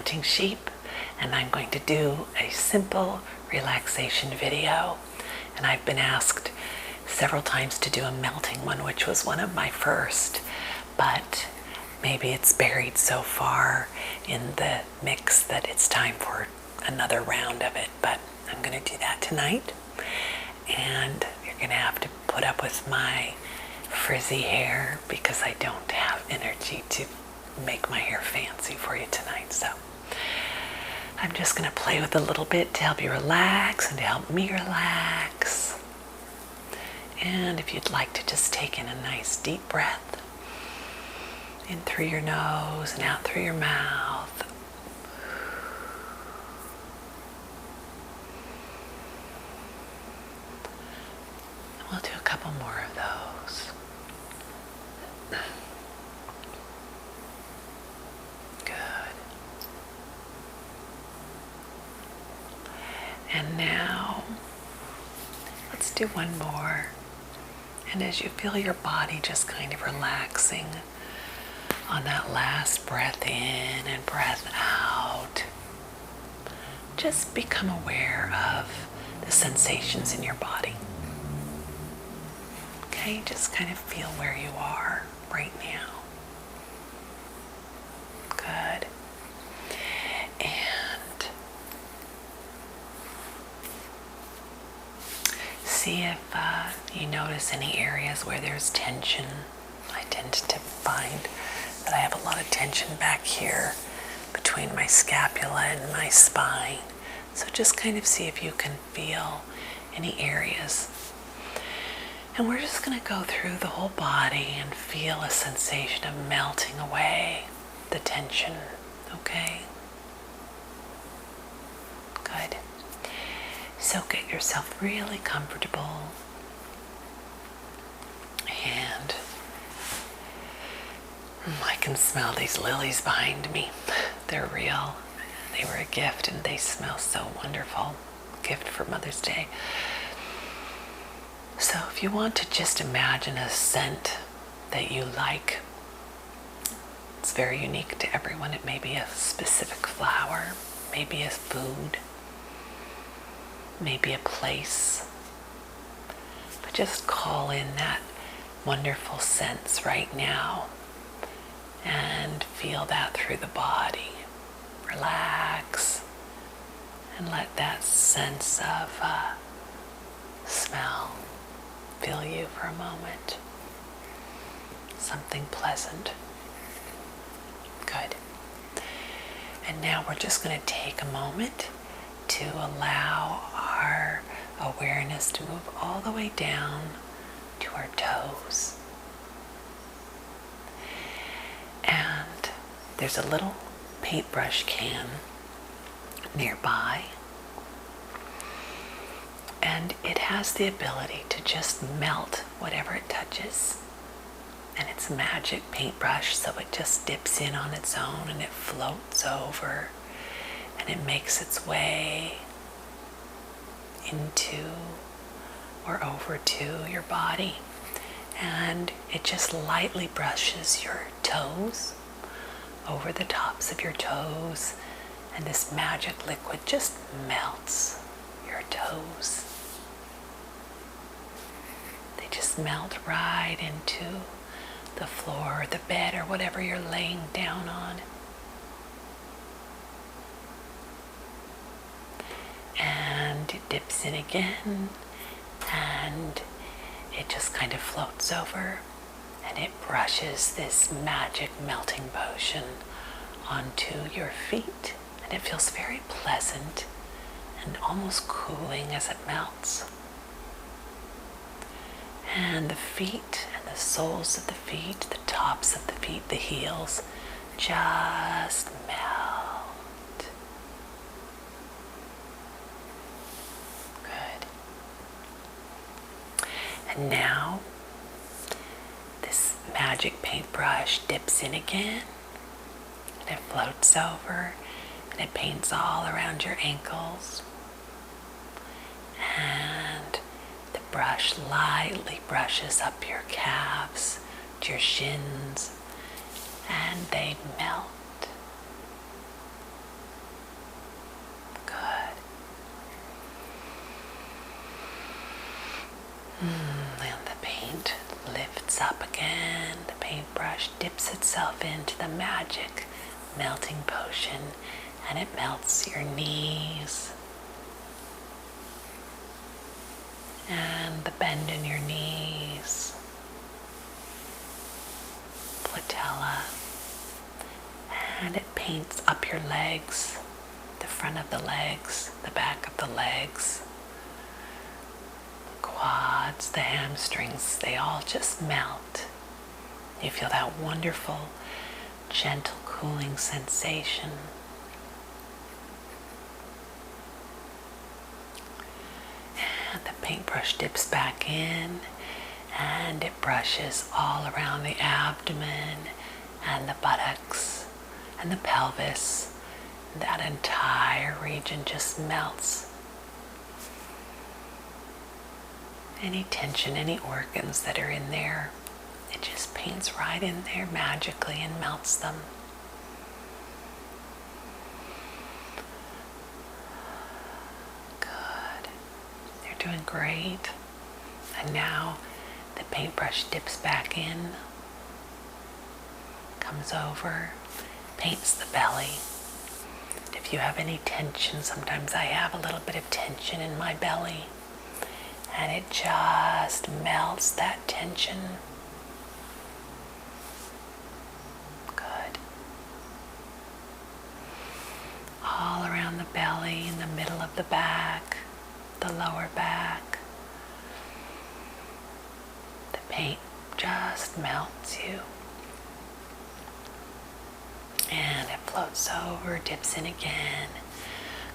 Counting Sheep, and I'm going to do a simple relaxation video. And I've been asked several times to do a melting one, which was one of my first, but maybe it's buried so far in the mix that it's time for another round of it. But I'm going to do that tonight, and you're going to have to put up with my frizzy hair because I don't have energy to make my hair fancy for you tonight. So I'm just going to play with a little bit to help you relax and to help me relax. And if you'd like to just take in a nice deep breath in through your nose and out through your mouth. And we'll do a couple more of those. And now, let's do one more. And as you feel your body just kind of relaxing on that last breath in and breath out, just become aware of the sensations in your body. Okay, just kind of feel where you are right now. Good. See if you notice any areas where there's tension. I tend to find that I have a lot of tension back here between my scapula and my spine. So just kind of see if you can feel any areas. And we're just going to go through the whole body and feel a sensation of melting away the tension. Okay? Good. So get yourself really comfortable, and I can smell these lilies behind me. They're real. They were a gift and they smell so wonderful. Gift for Mother's Day. So if you want to just imagine a scent that you like, it's very unique to everyone. It may be a specific flower, maybe a food, maybe a place, but just call in that wonderful sense right now and feel that through the body. Relax and let that sense of smell fill you for a moment. Something pleasant. Good. And now we're just going to take a moment to allow our awareness to move all the way down to our toes. And there's a little paintbrush can nearby, and it has the ability to just melt whatever it touches. And it's a magic paintbrush, so it just dips in on its own and it floats over. And it makes its way into or over to your body. And it just lightly brushes your toes, over the tops of your toes. And this magic liquid just melts your toes. They just melt right into the floor or the bed or whatever you're laying down on. And it dips in again, and it just kind of floats over, and it brushes this magic melting potion onto your feet, and it feels very pleasant and almost cooling as it melts. And the feet and the soles of the feet, the tops of the feet, the heels, just melt. And now, this magic paintbrush dips in again, and it floats over, and it paints all around your ankles. And the brush lightly brushes up your calves to your shins, and they melt. And the paint lifts up again. The paintbrush dips itself into the magic melting potion, and it melts your knees and the bend in your knees, patella, and it paints up your legs, the front of the legs, the back of the legs, the quads, the hamstrings. They all just melt. You feel that wonderful, gentle, cooling sensation. And the paintbrush dips back in, and it brushes all around the abdomen and the buttocks and the pelvis. That entire region just melts. Any tension, any organs that are in there, it just paints right in there magically and melts them. Good. You're doing great. And now the paintbrush dips back in, comes over, paints the belly. If you have any tension, sometimes I have a little bit of tension in my belly, and it just melts that tension. Good. All around the belly, in the middle of the back, the lower back. The paint just melts you. And it floats over, dips in again,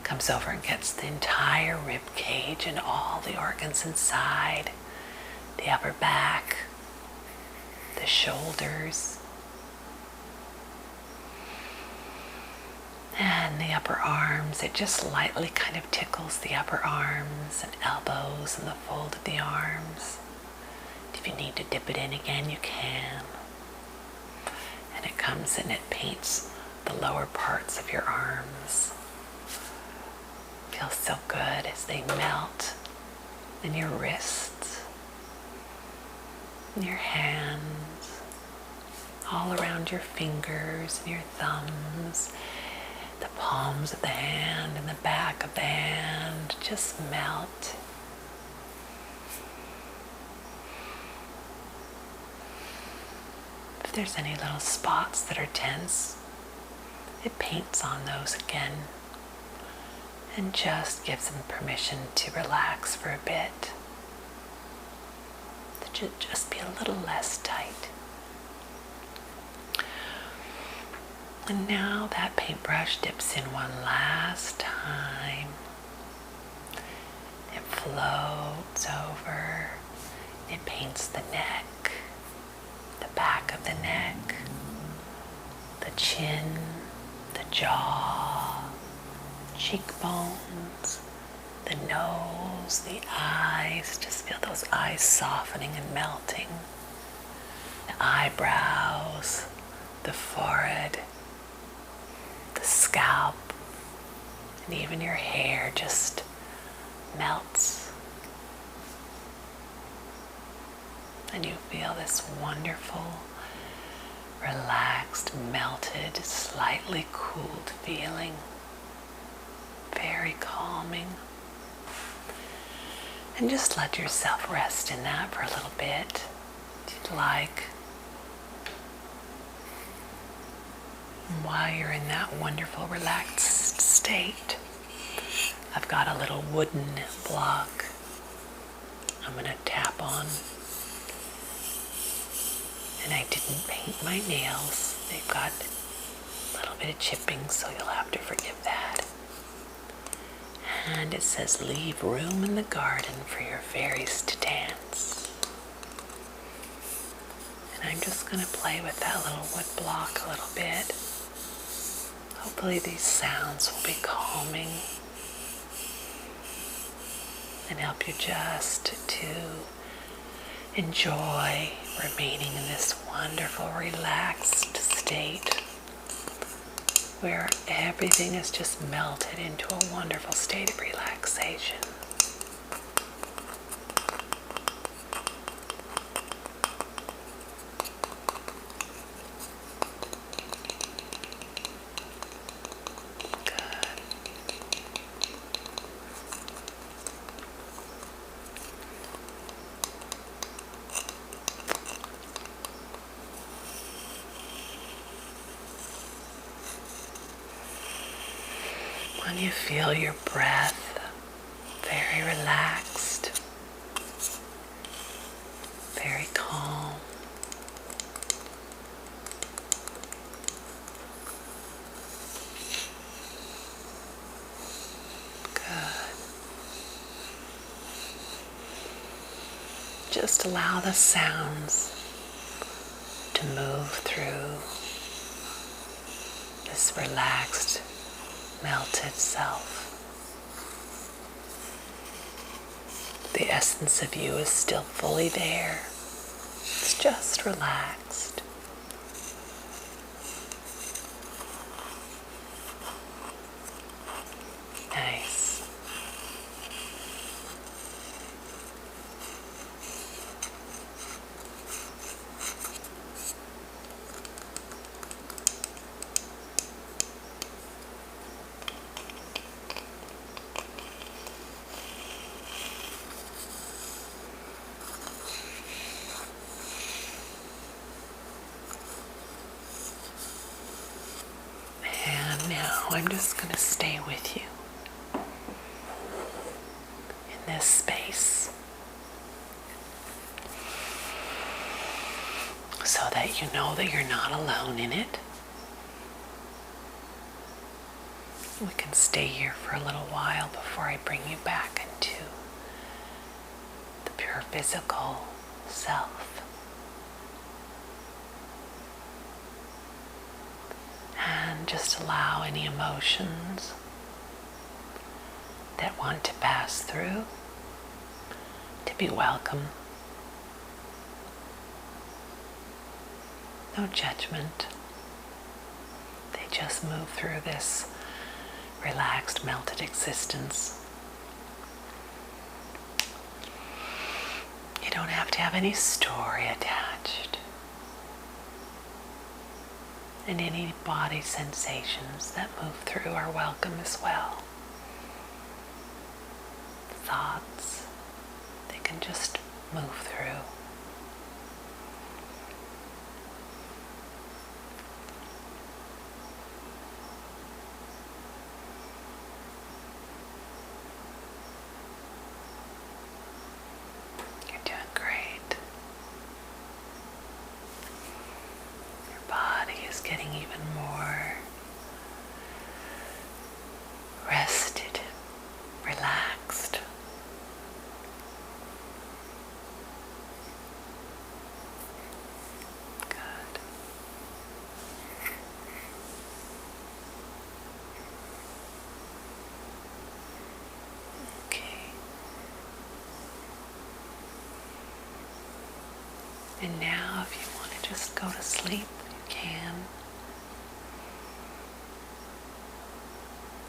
comes over and gets the entire rib cage and all the organs inside, the upper back, the shoulders, and the upper arms. It just lightly kind of tickles the upper arms and elbows and the fold of the arms. If you need to dip it in again, you can. And it comes and it paints the lower parts of your arms. Feels so good as they melt in your wrists, in your hands, all around your fingers and your thumbs, the palms of the hand and the back of the hand just melt. If there's any little spots that are tense, it paints on those again and just gives them permission to relax for a bit, to just be a little less tight. And now that paintbrush dips in one last time. It floats over. It paints the neck, the back of the neck, the chin, the jaw, cheekbones, the nose, the eyes. Just feel those eyes softening and melting. The eyebrows, the forehead, the scalp, and even your hair just melts. And you feel this wonderful, relaxed, melted, slightly cooled feeling. Very calming. And just let yourself rest in that for a little bit, if you'd like. And while you're in that wonderful, relaxed state, I've got a little wooden block I'm going to tap on. And I didn't paint my nails. They've got a little bit of chipping, so you'll have to forgive that. And it says, leave room in the garden for your fairies to dance. And I'm just going to play with that little wood block a little bit. Hopefully these sounds will be calming and help you just to enjoy remaining in this wonderful, relaxed state where everything is just melted into a wonderful state of relaxation. you feel your breath very relaxed, very calm. Good. Just allow the sounds to move through this relaxed, melted self. The essence of you is still fully there. It's just relaxed. Nice. Now I'm just going to stay with you in this space so that you know that you're not alone in it. We can stay here for a little while before I bring you back into the pure physical self. And just allow any emotions that want to pass through to be welcome. No judgment. They just move through this relaxed, melted existence. You don't have to have any story attached. And any body sensations that move through are welcome as well. Thoughts, they can just move through. You're doing great. Is getting even more rested, relaxed. Good. Okay. And now if you want to just go to sleep, can.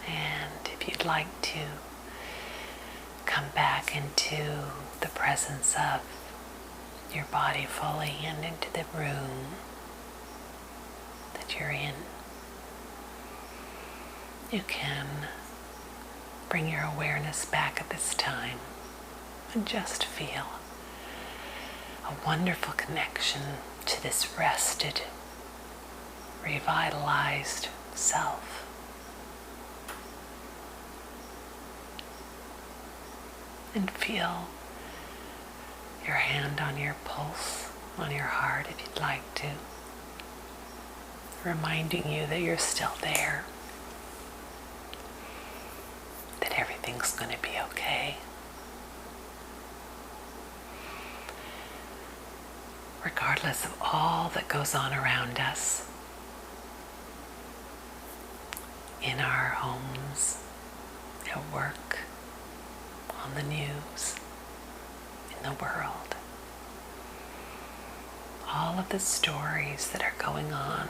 And if you'd like to come back into the presence of your body fully and into the room that you're in, you can bring your awareness back at this time and just feel a wonderful connection to this rested, revitalized self. And feel your hand on your pulse, on your heart if you'd like to, reminding you that you're still there, that everything's going to be okay. Regardless of all that goes on around us, in our homes, at work, on the news, in the world, all of the stories that are going on,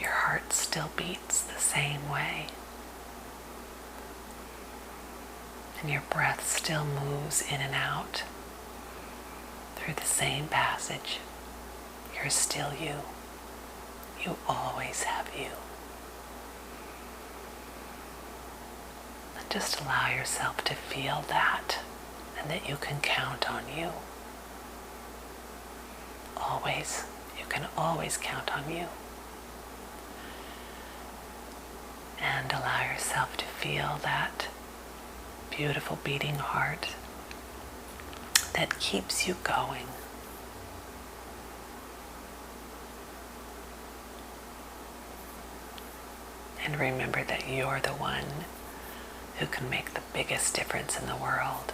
your heart still beats the same way, and your breath still moves in and out through the same passage. You're still you. You always have you. And just allow yourself to feel that, and that you can count on you. Always. You can always count on you. and allow yourself to feel that beautiful beating heart that keeps you going. And remember that you're the one who can make the biggest difference in the world.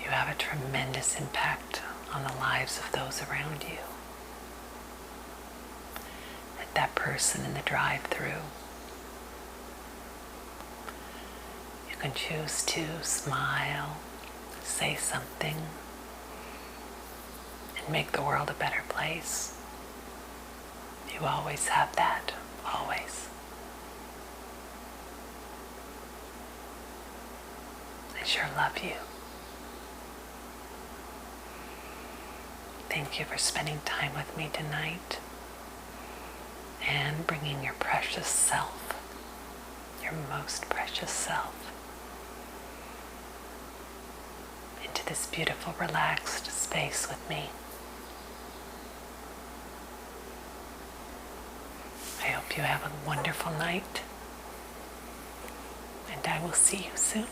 You have a tremendous impact on the lives of those around you. Like that person in the drive-thru. You can choose to smile, say something, and make the world a better place. You always have that, always. I sure love you. Thank you for spending time with me tonight and bringing your precious self, your most precious self, into this beautiful, relaxed space with me. I hope you have a wonderful night, and I will see you soon.